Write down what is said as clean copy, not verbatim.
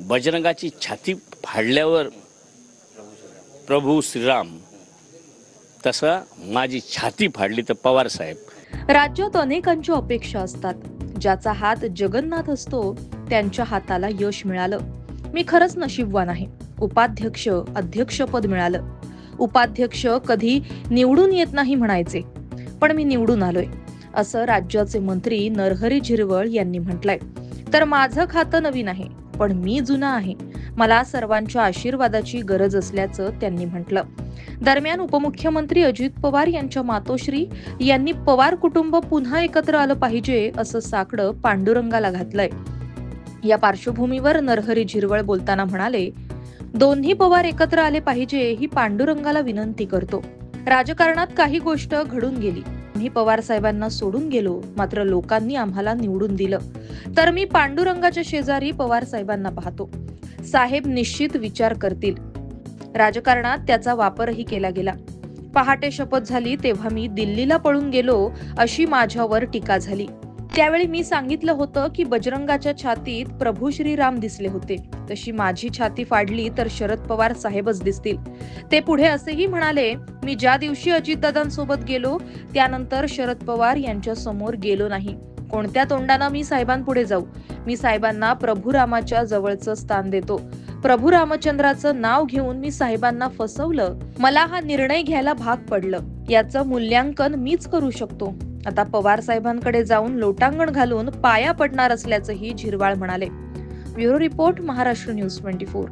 बजरंगाची छाती फाडल्यावर प्रभू श्रीराम, तसा माझी छाती फाडली तर पवार साहेब। राज्यात अनेकांच्या अपेक्षा असतात, ज्याचा हात जगन्नाथ असतो त्यांच्या हाताला यश मिळालं। मी खरंच नशीबवान आहे। उपाध्यक्ष अध्यक्षपद मिळालं। उपाध्यक्ष कधी निवडून येत नाही म्हणायचे, पण मी निवडून आलोय, असं राज्याचे मंत्री नरहरी झिरवळ यांनी म्हटलंय। तर माझं खातं नवीन आहे, पण मी जुना आहे, मला सर्वांच्या आशीर्वादाची गरज असल्याचं त्यांनी म्हटलं। दरम्यान उपमुख्यमंत्री अजित पवार यांच्या मातोश्री यांनी पवार कुटुंब पुन्हा एकत्र आलं पाहिजे असं साकडं पांडुरंगाला घातलंय। या पार्श्वभूमीवर नरहरी झिरवळ बोलताना म्हणाले, दोन्ही पवार एकत्र आले पाहिजे ही पांडुरंगाला विनंती करतो। राजकारणात काही गोष्ट घडून गेली, मी पवार साहेबांना सोडून गेलो, मात्र लोकांनी आम्हाला निवडून दिलं, तर मी पांडुरंगाच्या शेजारी पवार साहेबांना पाहतो। साहेब निश्चित विचार करतील। राजकारणात त्याचा वापरही केला गेला। पहाटे शपथ झाली तेव्हा मी दिल्लीला पळून गेलो अशी माझ्यावर टीका झाली। त्यावेळी मी सांगितलं होतं की बजरंगाच्या छातीत प्रभू श्रीराम दिसले होते, तशी माझी छाती फाडली तर शरद पवार साहेबच दिसतील। ते पुढे असेही म्हणाले, मी ज्या दिवशी अजितदादांसोबत गेलो त्यानंतर शरद पवार यांच्या समोर गेलो नाही। कोणत्या तोंडानं मी साहेबांपुढे जाऊ? मी साहेबांना प्रभू रामाच्या जवळचं स्थान देतो। प्रभू रामचंद्राचं नाव घेऊन मी साहेबांना फसवलं, मला हा निर्णय घ्यायला भाग पडलं, याचं मूल्यांकन मीच करू शकतो। आता पवार साहेबांकडे जाऊन लोटांगण घालून पाया पडणार असल्याचंही झिरवाळ म्हणाले। Bureau report, Maharashtra news 24।